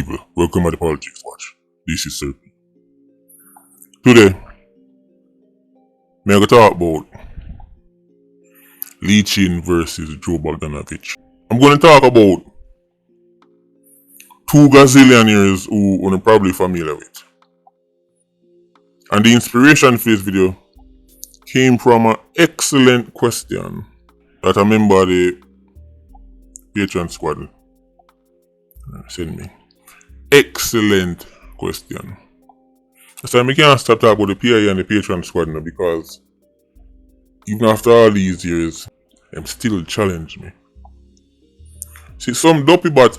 people, welcome to the Politricks Watch. This is Sir P. Today, I'm going to talk about Leachin versus Joe Bagdanovich. I'm going to talk about two gazillionaires who you're probably familiar with. And the inspiration for this video came from an excellent question that a member of the Patreon squad sent me. Excellent question. So I can't stop talking about the PIA and the Patreon squad now, because even after all these years, them still challenge me. See, some dopey but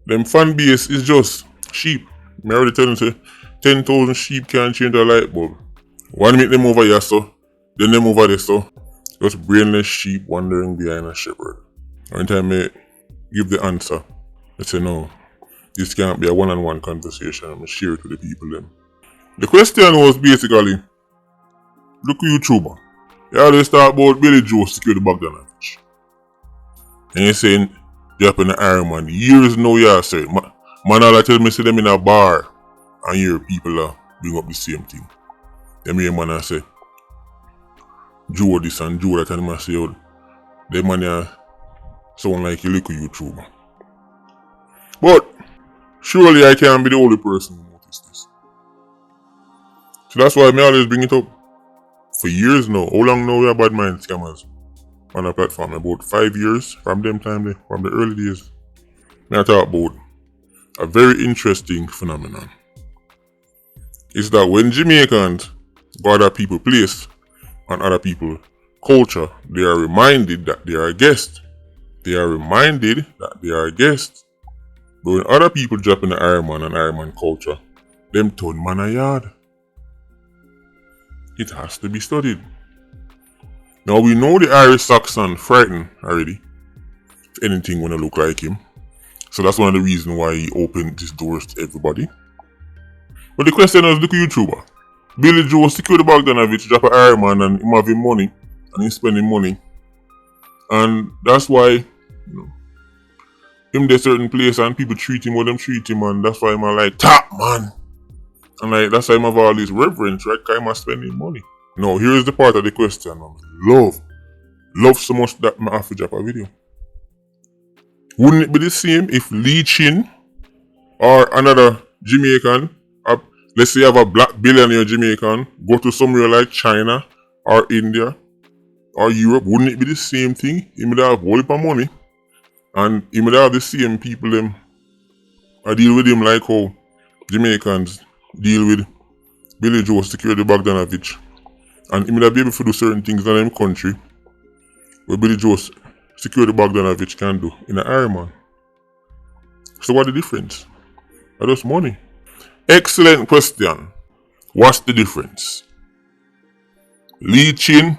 them fan base is just sheep. I already tell them say 10,000 sheep can't change a light bulb. One minute them over here so, then them over there so. Just brainless sheep wandering behind a shepherd. Every time I give the answer, I say no, this can't be a one-on-one conversation. I'm going to share it with the people then. The question was basically, look at YouTuber. You always talk about Billy Joe secure the Bagdanovich. And you're saying, dropping the Iron Man. Years now you say, man all tell me see them in a bar and hear people bring up the same thing. Them hear man and say, Joe this and Joe that, and I say, oh, them man sound like a little YouTuber. But surely I can't be the only person who noticed this. So that's why I always bring it up. For years now, how long now we are bad mind scammers on a platform? About 5 years from them time, from the early days. I talk about a very interesting phenomenon. It's that when Jamaicans go other people's place and other people's culture, they are reminded that they are a guest. They are reminded that they are a guest. But when other people drop in the Iron Man and Iron Man culture, them turn man a yard. It has to be studied. Now we know the Irish Saxon frightened already. If anything wanna look like him. So that's one of the reasons why he opened his doors to everybody. But the question is, look at YouTuber. Billy Joe secure the Bagdanovich, drop an Iron Man and him having money and he's spending money. And that's why, him there certain place and people treat him what them treat him, and that's why I'm like top man. And like that's why I'm have all this reverence, right? Because I'm spending money. Now here's the part of the question. Love so much that I have to drop a video. Wouldn't it be the same if Leachin or another Jamaican, let's say you have a black billionaire Jamaican, go to somewhere like China or India or Europe, wouldn't it be the same thing? He would have a whole heap of money and he would have the same people them I deal with him like how Jamaicans deal with Billy Joe secure the Bagdanovich, and he would be able to do certain things in them country where Billy Joe secure the Bagdanovich can do in an Iron Man. So what's the difference? That's just money. Excellent question. What's the difference? Leachin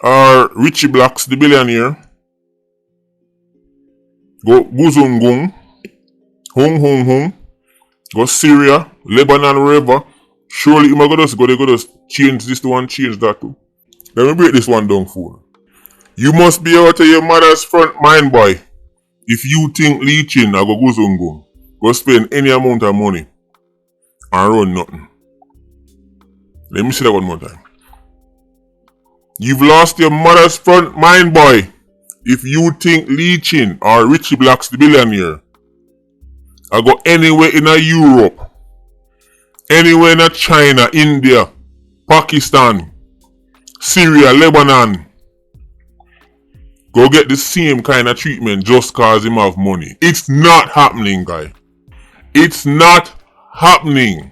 or Richie Blacks the billionaire go Guzungung, Hung, go Syria, Lebanon, wherever. Surely you might go just change this one, change that too. Let me break this one down for you. You must be out of your mother's front mind, boy. If you think Leachin or go Guzungung, go spend any amount of money and run nothing. Let me say that one more time. You've lost your mother's front mind, boy. If you think Leachin or Richie Blacks the billionaire I go anywhere in a Europe, anywhere in a China, India, Pakistan, Syria, Lebanon, go get the same kind of treatment just cause him have money. It's not happening, guy. It's not happening.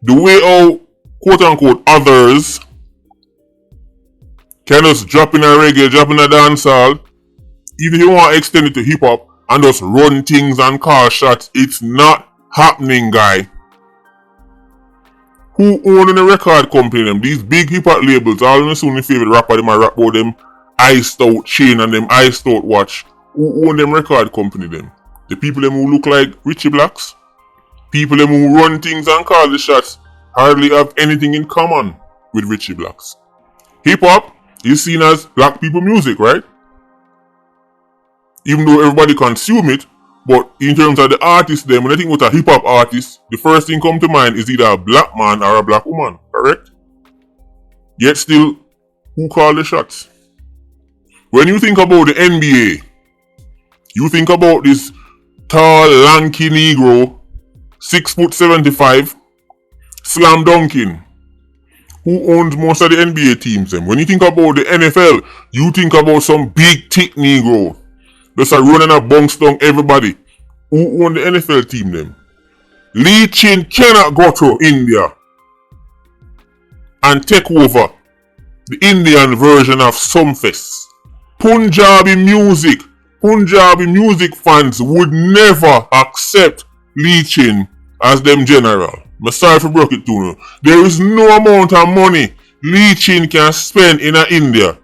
The way how quote unquote others can just drop in a reggae, drop in a dancehall, even if you want to extend it to hip hop and just run things and call shots, it's not happening, guy. Who owning a record company them? These big hip hop labels, all of them soon favorite rapper them, I rap about them iced out chain and them iced out watch. Who own them record company them? The people them who look like Richie Blacks? People them who run things and call the shots hardly have anything in common with Richie Blacks. Hip hop is seen as black people music, right? Even though everybody consume it, But in terms of the artist, then when I think about a hip hop artist, the first thing come to mind is either a black man or a black woman, correct? Yet still, who call the shots? When you think about the NBA, you think about this tall, lanky Negro, 6'75", slam dunking. Who owns most of the NBA teams then? When you think about the NFL, you think about some big, thick Negro. Just a running a bounce down everybody. Who own the NFL team then? Lee Chin cannot go to India and take over the Indian version of Sumfest. Punjabi music fans would never accept Lee Chin as them general. I'm sorry for broke it to you. There is no amount of money Lee Chin can spend in India,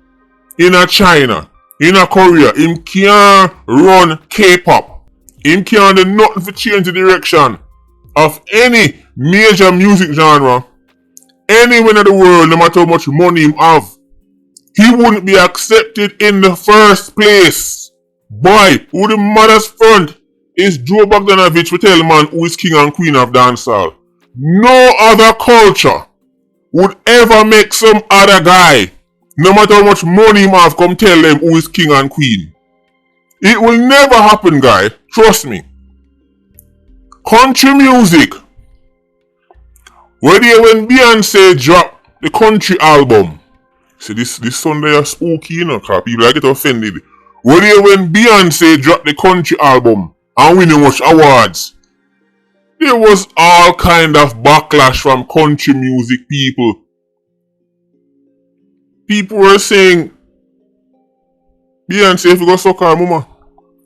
in China, in Korea. Him can't run K-pop. Him can't do nothing to change the direction of any major music genre anywhere in the world, no matter how much money him have. He wouldn't be accepted in the first place. Boy, who the mother's front is Joe Bagdanovich, we tell man who is king and queen of dancehall. No other culture would ever make some other guy, no matter how much money him have, come tell them who is king and queen. It will never happen, guy. Trust me. Country music. Where when Beyonce dropped the country album. See, this Sunday are spooky, you know, cause people get offended. Where when Beyonce dropped the country album and winning much awards, there was all kind of backlash from country music people. People were saying, Beyonce, if you go suck her mama,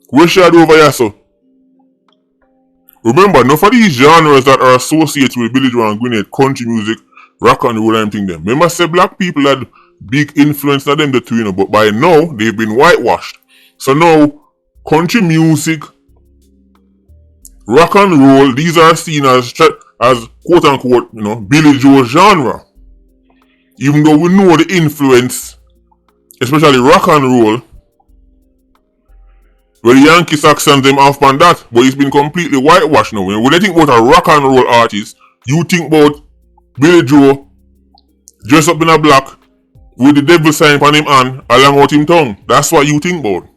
where should I do over here, so? Remember, none of these genres that are associated with Billy Joe and Gwyneth, country music, rock and roll and thing them. Remember, say black people had big influence on them the two, you know, but by now, they've been whitewashed. So now, country music, rock and roll, these are seen as quote unquote, you know, Billy Joe genre. Even though we know the influence, especially rock and roll, where the Yankee Saxons them off on that, but it's been completely whitewashed now. When you think about a rock and roll artist, you think about Billy Joe dressed up in a black with the devil sign on him hand along with him tongue. That's what you think about.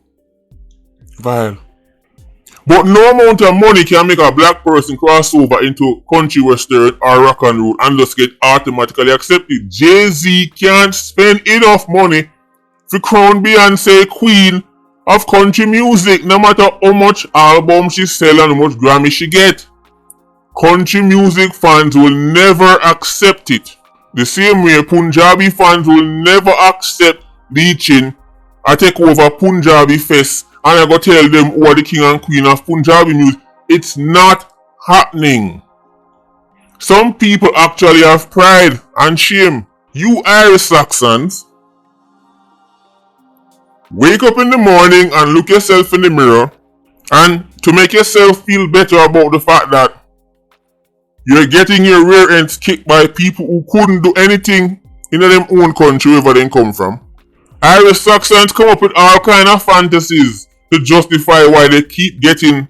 Vile. But no amount of money can make a black person cross over into country western or rock and roll and just get automatically accepted. Jay-Z can't spend enough money to crown Beyonce queen of country music, no matter how much album she sell and how much Grammy she get. Country music fans will never accept it. The same way Punjabi fans will never accept Lee Chin or take over Punjabi Fest and I go tell them who are the king and queen of Punjabi music. It's not happening. Some people actually have pride and shame. You Irish Saxons, wake up in the morning and look yourself in the mirror, and to make yourself feel better about the fact that you're getting your rear ends kicked by people who couldn't do anything in their own country wherever they come from. Irish Saxons come up with all kind of fantasies to justify why they keep getting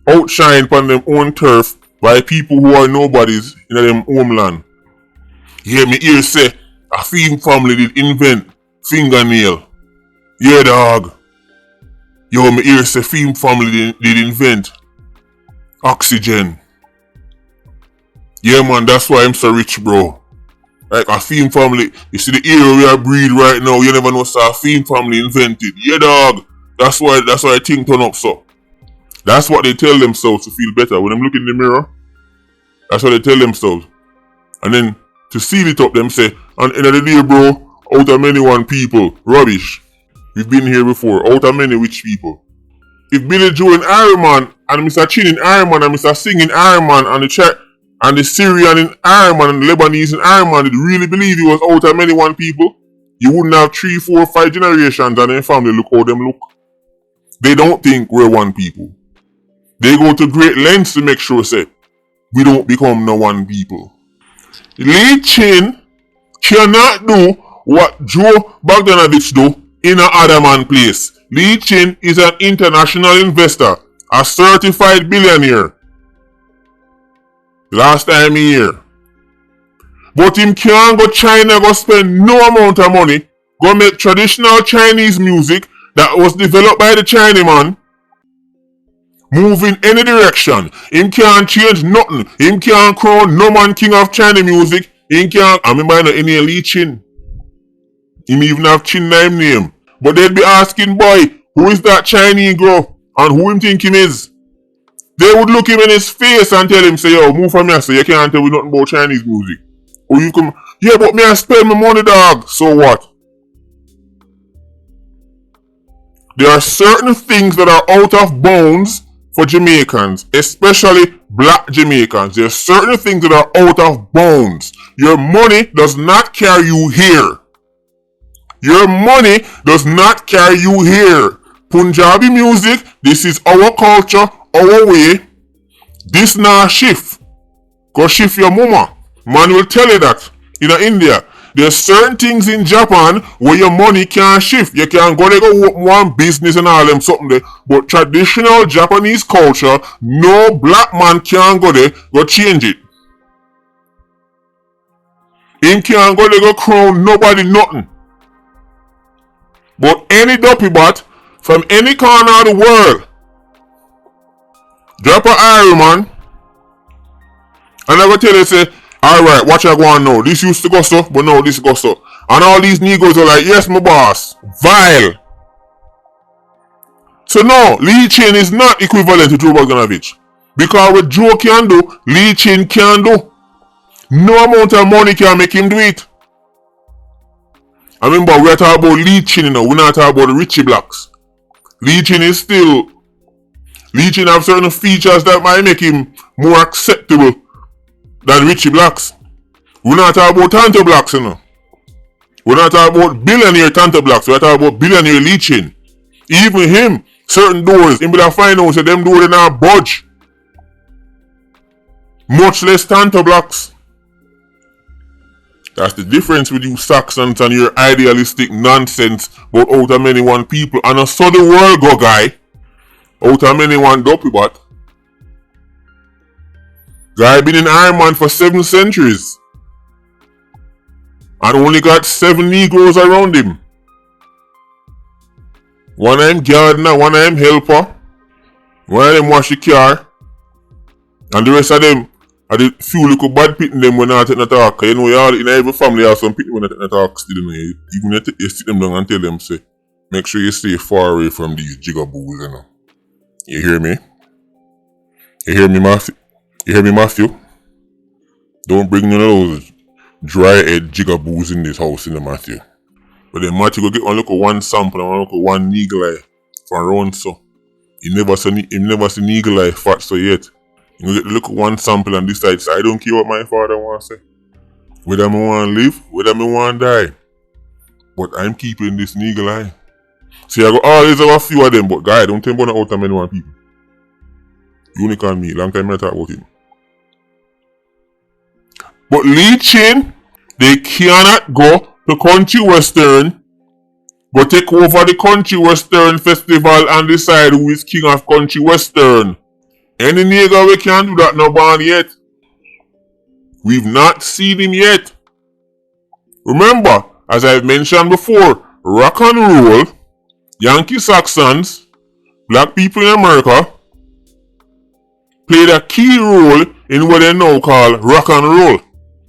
outshined on their own turf by people who are nobodies in their homeland. Yeah, me hear say a film family did invent fingernail. Yeah, dog. Yo, me hear say film family did invent oxygen. Yeah, man, that's why I'm so rich, bro. Like a film family, you see the air we are breathing right now, you never know so a film family invented. Yeah, dog. That's why I think turn up so. That's what they tell themselves to feel better. When I'm looking in the mirror, that's what they tell themselves. And then to seal it up, them say, and in the day, bro, out of many one people, rubbish. We've been here before, out of many rich people. If Billy Joe in Iron Man, and Mr. Chin in Iron Man, and Mr. Singh in Iron Man, and the Syrian in Iron Man, and the Lebanese in Iron Man, did really believe he was out of many one people, you wouldn't have 3, 4, 5 generations and their family look how them look. They don't think we're one people. They go to great lengths to make sure say we don't become no one people. Lee Chin cannot do what Joe Bagdanovich do in a other man place. Lee Chin is an international investor A certified billionaire. Last time here. But him can't go China go spend no amount of money go make traditional Chinese music that was developed by the Chinaman move in any direction. Him can't change nothing. Him can't crown no man king of China music. Him can't, I mean by no any Lee Chin. Him even have Chin name. But they'd be asking, boy, who is that Chinese girl? And who him think him is? They would look him in his face and tell him, say, yo, move from here, so you can't tell me nothing about Chinese music. Or you come, yeah, but me I spend my money, dog. So what? There are certain things that are out of bounds for Jamaicans, especially black Jamaicans. There are certain things that are out of bounds. Your money does not carry you here. Your money does not carry you here. Punjabi music, this is our culture, our way. This not shift. Go shift your mama. Man will tell you that. In India, there's certain things in Japan where your money can't shift. You can go there go open one business and all them something there. But traditional Japanese culture, no black man can go there go change it. Him can't go there go crown nobody nothing. But any dopey bot from any corner of the world drop a Iron man and I go tell you say, alright, watch I go on now. This used to go so, but now this go so. And all these niggas are like, yes my boss. Vile. So no, Lee Chin is not equivalent to Joe Bagdanovich. Because what Joe can do, Lee Chin can do. No amount of money can make him do it. I remember we are talking about Lee Chin, you know, we're not talking about the Richie Blacks. Lee Chin is still, Lee Chin have certain features that might make him more acceptable than Richie Blacks. We're not talking about Tanto Blacks, you know. We're not talking about billionaire Tanto Blacks, we're talking about billionaire Lee Chin. Even him, certain doors, him will find out say them doors not budge. Much less Tanto Blacks. That's the difference with you Saxons and your idealistic nonsense about out of many one people. And I saw the world go guy. Out of many one dopey bot. Guy been in Iron Man for 7 centuries. And only got 7 Negroes around him. One of them gardener, one of them helper. One of them wash the car. And the rest of them are the few little bad pitting them when they take no talk. You know, you all, in every family have some pitting when they take no talk still. You know, even you sit them down and tell them, say, make sure you stay far away from these jigaboos, you know. You hear me? You hear me, Matthew? You hear me, Matthew? Don't bring none of those dry-head jigaboos in this house, you know, Matthew. But then Matthew go get one sample and look at one eagle eye from around so. You never see eagle eye fat so yet. You get to look at one sample and decide, I don't care what my father wants to say. Whether I want to live, whether I want to die. But I'm keeping this eagle eye. See, I go always have a few of them, but guy, don't tell me about out of many one people. Unicorn me, long time I talk about him. But Lee Chin, they cannot go to Country Western, but take over the Country Western Festival and decide who is king of Country Western. Any nigga we can't do that no born yet. We've not seen him yet. Remember, as I've mentioned before, rock and roll, Yankee Saxons, black people in America, played a key role in what they now call rock and roll.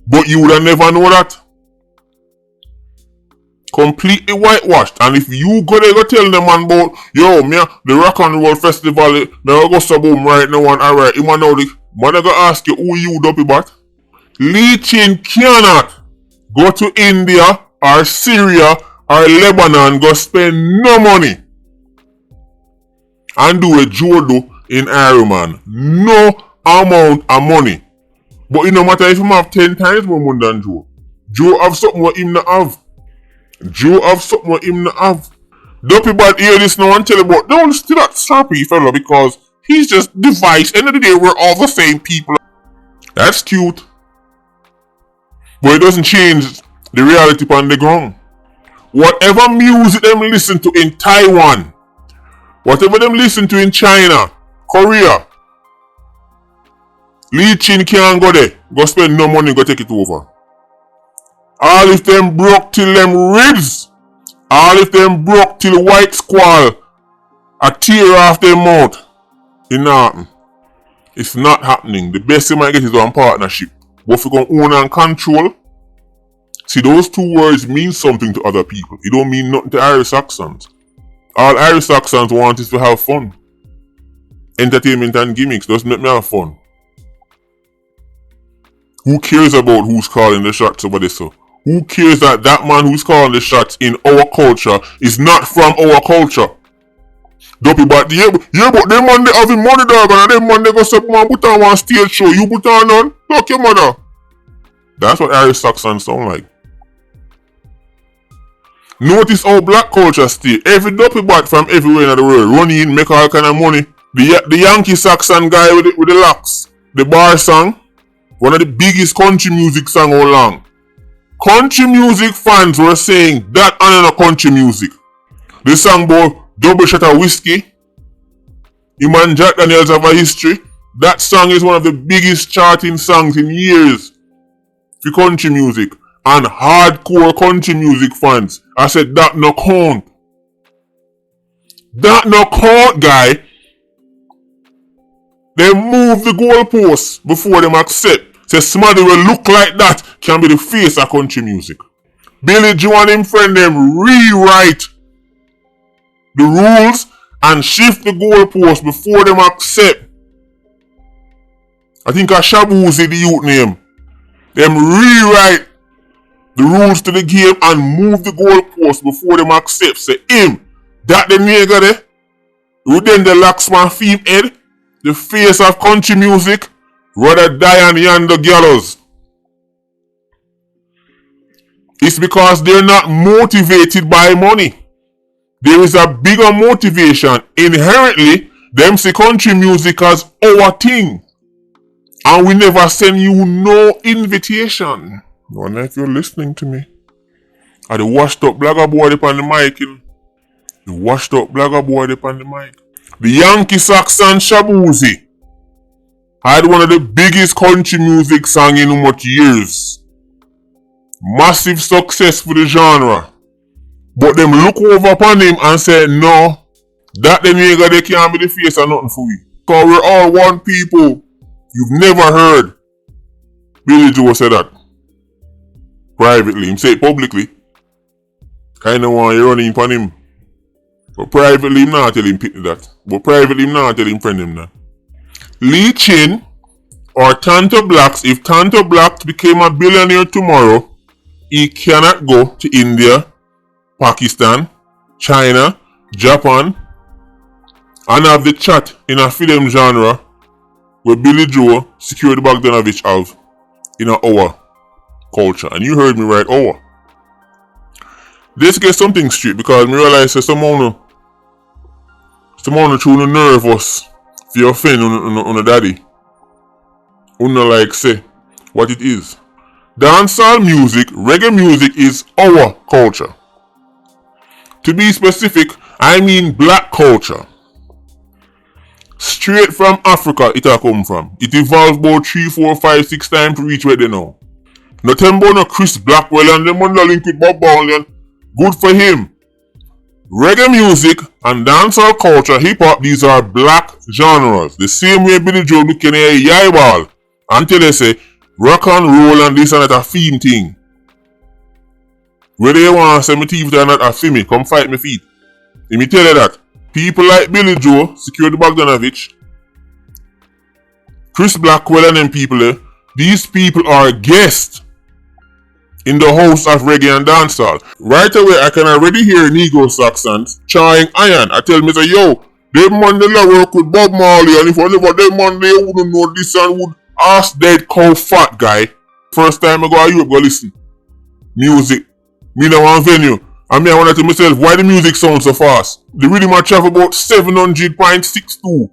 But you would have never know that. Completely whitewashed. And if you go there go tell them man about, yo, me the rock and roll festival, me go boom right now and alright, you want know the man go ask you who you dopey bat. Lee Chin cannot go to India or Syria or Lebanon go spend no money and do a Jodo in Iron Man. No amount of money. But it no matter if him have 10 times more money than Joe. Joe have something what him not have. Joe have something what him not have. Dopey bad hear this now and tell you about don't still that sappy fella because he's just device. End of the day we're all the same people. That's cute. But it doesn't change the reality on the ground. Whatever music them listen to in Taiwan, whatever them listen to in China, Korea. Lee Chin can't go there. Go spend no money, go take it over. All if them broke till them ribs. All if them broke till white squall a tear off their mouth. It not happen. It's not happening. The best you might get is one partnership. But if you can own and control, see, those two words mean something to other people. It don't mean nothing to Irish Saxons. All Irish Saxons want is to have fun. Entertainment and gimmicks doesn't make me have fun. Who cares about who's calling the shots over this? So? Who cares that that man who's calling the shots in our culture is not from our culture? Dopey, but yeah, but them man they having money, dog, and them man they go say, man, put on one stage show, you put on none? Fuck your mother. That's what Irish Saxons sound like. Notice how black culture stay. Every dopey bat from everywhere in the world run in, make all kind of money. The Yankee Saxon guy with the locks, the bar song, one of the biggest country music song all long. Country music fans were saying that ain't no country music. The song about double shot of whiskey, him and Jack Daniels have a history. That song is one of the biggest charting songs in years for country music. And hardcore country music fans, I said that no count. That no count, guy. They move the goalposts before them accept. Say somebody will look like that can be the face of country music. Billy Joe and him friend them rewrite the rules and shift the goalposts before them accept. I think a Shabuzi the youth name. Them rewrite the rules to the game and move the goalposts before them accept. Say him, that the nigga there, who then the Laxman theme head, the face of country music, rather die on yonder gallows. It's because they're not motivated by money. There is a bigger motivation. Inherently, them see country music as our thing. And we never send you no invitation. I wonder if you're listening to me. I the washed up blagger boy upon the mic. The washed up blagger boy upon the mic. The Yankee Saxon Shabuzi had one of the biggest country music songs in much years. Massive success for the genre. But them look over upon him and say, no, that the nigga they can't be the face or nothing for we. Cause we're all one people. You've never heard Billy Joe say that. Privately. Him say it publicly. Kinda want you running upon him. But privately him not tell him pick that. But privately him not tell him friend him that. Lee Chin or Tanto Blacks, if Tanto Blacks became a billionaire tomorrow, he cannot go to India, Pakistan, China, Japan, and have the chat in a film genre where Billy Joe secured Bagdanovich have in our culture. And you heard me right, our. Let's get something straight because I realize that someone too nervous for your friend on a daddy. Unna like say what it is. Dancehall music, reggae music is our culture. To be specific, I mean black culture. Straight from Africa it a come from. It evolved about 3, 4, 5, 6 times to reach where they know. No tembo no Chris Blackwell and them on the link with Bob Marley. Good for him. Reggae music and dancehall culture, hip hop, these are black genres. The same way Billy Joe looking at a yai ball until they say rock and roll and this and that a theme thing. Where they want to say my teeth are not a theme, come fight me feet. Let me tell you that. People like Billy Joe, secure the Bagdanovich, Chris Blackwell and them people there, these people are guests in the house of reggae and dancehall. Right away, I can already hear Negro Saxons chawing iron. I tell me, say, yo, them man they work with Bob Marley, and if I never them man they wouldn't know this and would ask dead cow fat guy. First time I go to Europe, go listen. Music. Me now one venue. And me I wonder to myself, why the music sounds so fast? The rhythm I travel about 700.62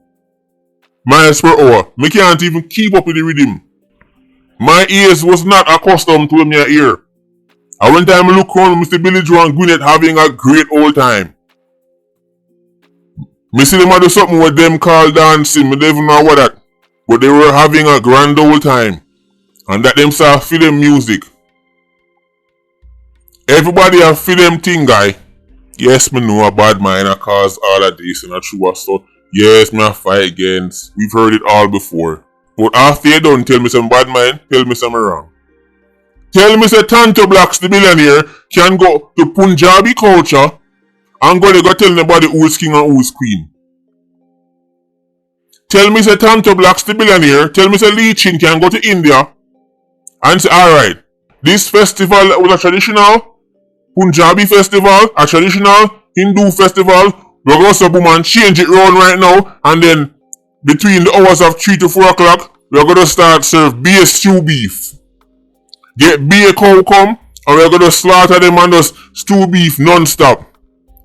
miles per hour. Me can't even keep up with the rhythm. My ears was not accustomed to me ear. And one time I look around Mr. Billy Joe and Gwyneth having a great old time. Me see them do something with them called dancing. Me don't even know what that. But they were having a grand old time. And that them start feel them music. Everybody have feel them thing, guy. Yes, me know a bad mind a cause all of this and a true so. Yes, me a fight against. We've heard it all before. But after you done tell me some bad mind, tell me some wrong. Tell me say Tanto Blacks the billionaire can go to Punjabi culture and go tell nobody who's king and who's queen. Tell me say Tanto Blacks the billionaire, tell me say Lee Chin can go to India and say, alright, this festival was a traditional Punjabi festival, a traditional Hindu festival, we're going to boom and change it round right now, and then between the hours of 3 to 4 o'clock, we're going to start serve beer stew beef. Get beer cow come, and we're going to slaughter them and just stew beef non-stop.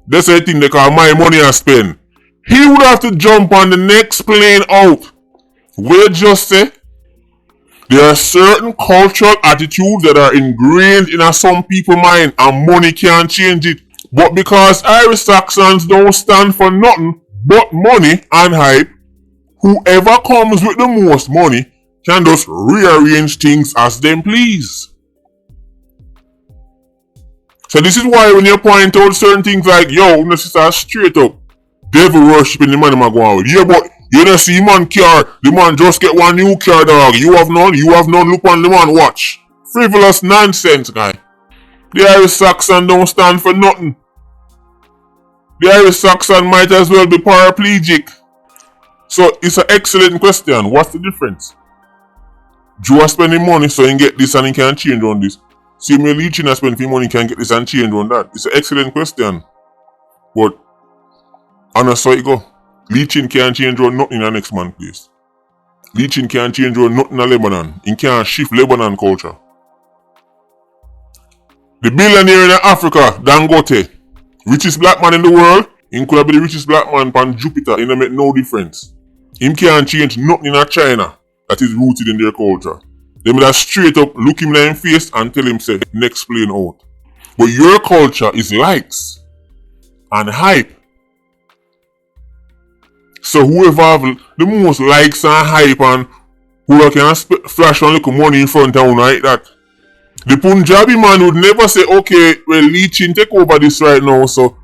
That's the thing they call my money I spend. He would have to jump on the next plane out. We'll just say, there are certain cultural attitudes that are ingrained in some people's mind and money can't change it. But because Irish Saxons don't stand for nothing but money and hype, whoever comes with the most money can just rearrange things as them please. So this is why when you point out certain things like, yo, this is straight up devil worshipping the man I'm going with. Yeah, but you don't see man car, the man just get one new car, dog. You have none, look on the man, watch. Frivolous nonsense, guy. The Irish Saxon don't stand for nothing. The Irish Saxon might as well be paraplegic. So it's an excellent question. What's the difference? Joe are spending money so he can get this and he can change on this. See me leeching and spending money can get this and change on that. It's an excellent question. But honest how it go. Leeching can't change on nothing in the next man place. Leeching can't change on nothing in Lebanon. He can't shift Lebanon culture. The billionaire in Africa, Dangote, richest black man in the world, he could be the richest black man on Jupiter. It don't make no difference. Him can't change nothing in China that is rooted in their culture. They would have straight up look him in the face and tell him, say, next plane out. But your culture is likes and hype. So whoever have the most likes and hype and who can flash on little money in front of you like that. The Punjabi man would never say, okay, well, Lee Chin take over this right now, so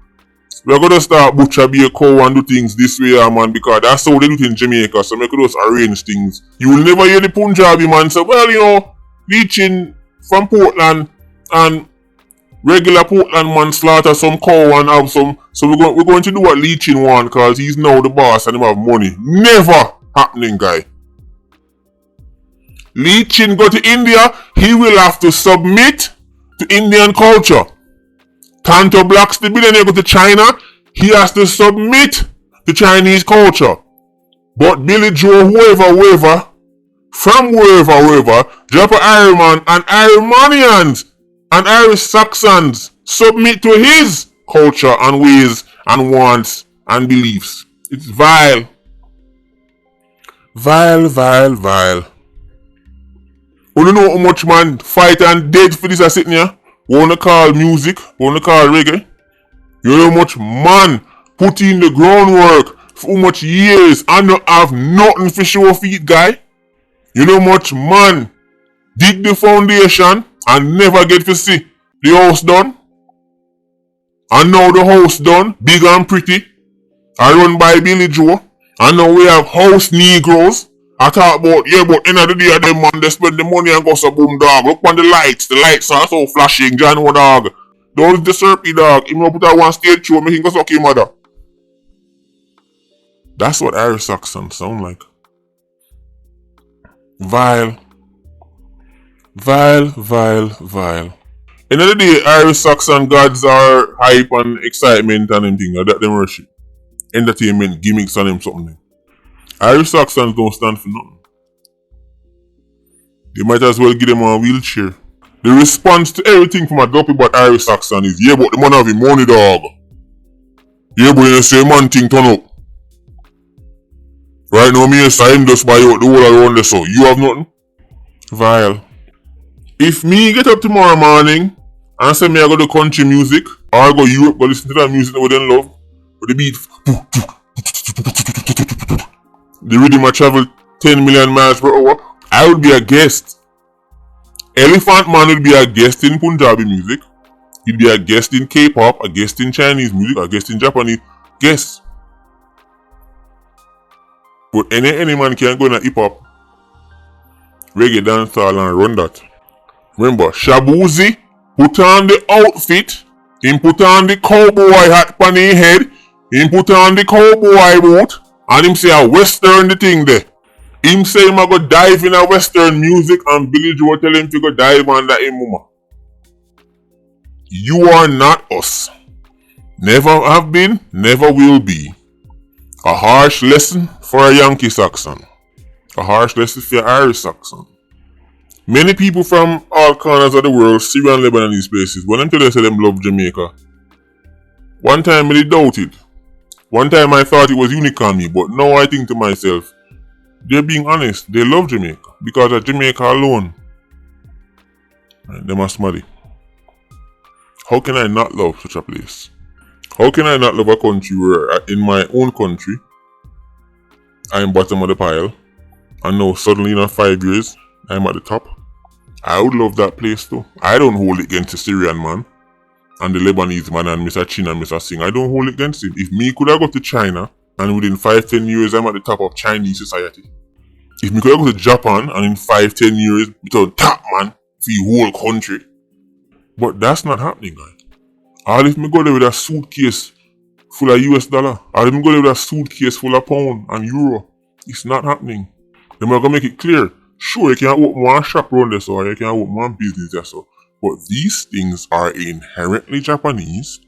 we're going to start butcher be a cow and do things this way, man, because that's how they do it in Jamaica, so we could just arrange things. You will never hear the Punjabi man say, well, you know, Lee Chin from Portland and regular Portland man slaughter some cow and have some, so we're going to do what Lee Chin want because he's now the boss and he have money. Never happening, guy. Lee Chin go to India, he will have to submit to Indian culture. Tanto Blacks the billionaire go to China, he has to submit to Chinese culture. But Billy Joe, whoever, from wherever, drop an Ironman and Iranians and Irish Saxons submit to his culture and ways and wants and beliefs. It's vile. Vile. You don't know how much man fight and dead for this are sitting here? Wanna call music, wanna call reggae? You know how much man put in the groundwork for how much years and not have nothing for show feet, guy? You know how much man dig the foundation and never get to see the house done? And now the house done, big and pretty, I run by Billy Joe, and now we have house Negroes. I talk about, yeah, but end of the day, them man, they spend the money and go so boom, dog. Look on the lights are so flashing, John, dog. Don't disturb me, dog. Him no put out one stage show, make him go suck him, mother. That's what Irish Saxons sound like. Vile. End of the day, Irish Saxon gods are hype and excitement and everything, that them worship. Entertainment, gimmicks and them something. Irish Saxons don't stand for nothing. They might as well give them a wheelchair. The response to everything from a dopey but Irish Saxon is, yeah, but the man have him money, dog. Yeah, but you say man thing turn up. Right now, me and Saim just buy out the whole around there, so you have nothing? Vile. If me get up tomorrow morning and say me I go to country music, or I go Europe, go listen to that music that we don't love, with the beat, The rhythm I travel 10 million miles per hour. I would be a guest. Elephant Man would be a guest in Punjabi music. He'd be a guest in K-pop, a guest in Chinese music, a guest in Japanese. Guest. But any man can go in a hip-hop, reggae dancehall and run that. Remember, Shabuzi put on the outfit, he put on the cowboy hat on his head, he put on the cowboy boot, and him say a western the thing there. Him say him a go dive in a western music and Billy Joe tell him to go dive under him mama. You are not us. Never have been, never will be. A harsh lesson for a Yankee Saxon. A harsh lesson for an Irish Saxon. Many people from all corners of the world, Syria and Lebanon and these places, when them tell you say them love Jamaica, one time I doubted. One time I thought it was unique on me, but now I think to myself, they're being honest, they love Jamaica, because of Jamaica alone. And they must money. How can I not love such a place? How can I not love a country where, in my own country, I am bottom of the pile, and now suddenly in 5 years, I'm at the top? I would love that place too. I don't hold it against the Syrian man, and the Lebanese man, and Mr. Chin and Mr. Singh. I don't hold it against him. If me could have go to China, and within 5-10 years, I'm at the top of Chinese society. If me could have go to Japan, and in 5-10 years, become top man for the whole country. But that's not happening, guys. Or if me go there with a suitcase full of US dollar, or if me go there with a suitcase full of pound and euro, it's not happening. They're gonna make it clear. Sure, you can open one shop around this, or you can open one business there, so. But these things are inherently Japanese.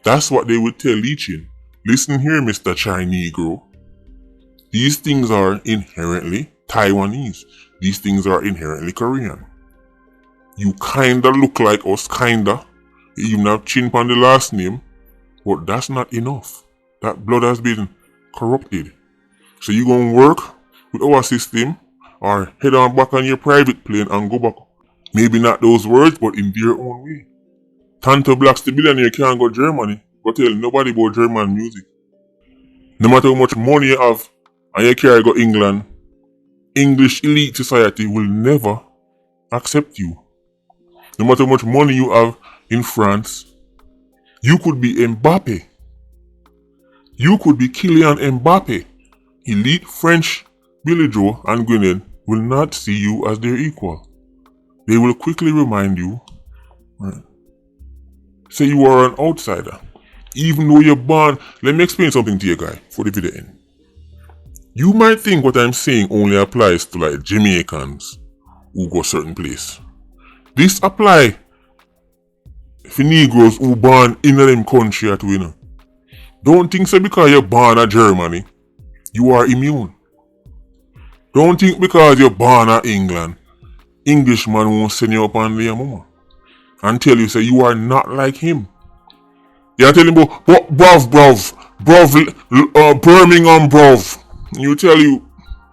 That's what they would tell Lichin. Listen here, Mr. Chinese Negro. These things are inherently Taiwanese. These things are inherently Korean. You kinda look like us, kinda. You even have chin on the last name, but that's not enough. That blood has been corrupted. So you gonna work with our system, or head on back on your private plane and go back. Maybe not those words, but in their own way. Tanto Blacks the billionaire can't go Germany, but tell nobody about German music. No matter how much money you have, and you can't go England, English elite society will never accept you. No matter how much money you have in France, you could be Mbappe. You could be Kylian Mbappe. Elite French Billy Joe and Gwyneth will not see you as their equal. They will quickly remind you, right, say you are an outsider. Even though you're born, let me explain something to you guys for the video end. You might think what I'm saying only applies to like Jamaicans who go certain place. This apply for Negroes who born in them country at winner. Don't think so because you're born in Germany, you are immune. Don't think because you're born in England, Englishman won't send you up on their mama and tell you say you are not like him. You tell him about bruv, Birmingham bruv. You tell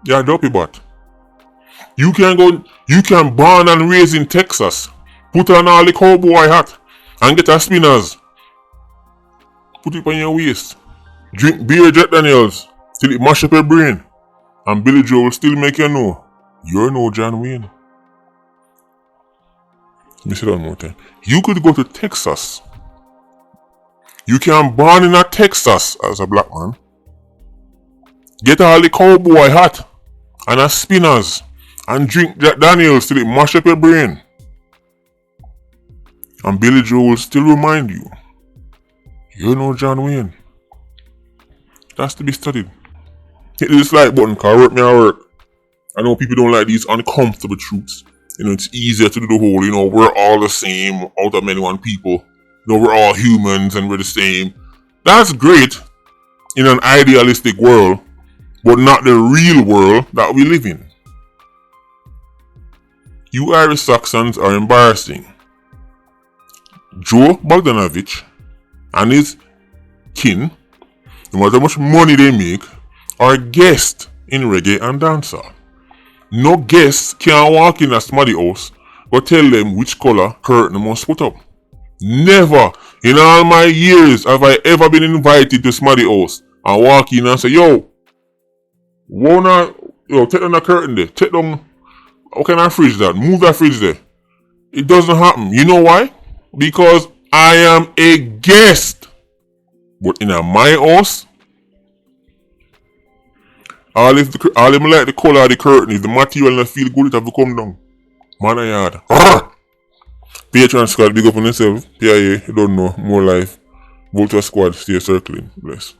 you're dopey butt. You can born and raise in Texas, put on all the cowboy hat and get a spinners. Put it on your waist. Drink beer Jack Daniels till it mash up your brain. And Billy Joe will still make you know you're no John Wayne. Let me say that one more time. You could go to Texas. You can born in a Texas as a black man. Get all the cowboy hat and a spinners and drink Jack Daniels till it mash up your brain. And Billy Joe will still remind you you're no John Wayne. That's to be studied. Hit the dislike button, cause work me at work. I know people don't like these uncomfortable truths. It's easier to do the whole, we're all the same out of many one people. We're all humans and we're the same. That's great in an idealistic world, but not the real world that we live in. You Irish Saxons are embarrassing. Joe Bagdanovich and his kin, no matter how much money they make, are guests in reggae and dancehall. No guest can walk in a somebody's house or tell them which color curtain must put up. Never in all my years have I ever been invited to somebody's house and walk in and say, yo, take down the curtain there. Take down, how can I fridge that? Move that fridge there. It doesn't happen. You know why? Because I am a guest. But in my house, all them like the color of the curtain, if the material not feel good, it have to come down. Man a yard. Patreon squad, big up on yourself. Yeah, you don't know. More life. Vulture squad, stay circling. Bless.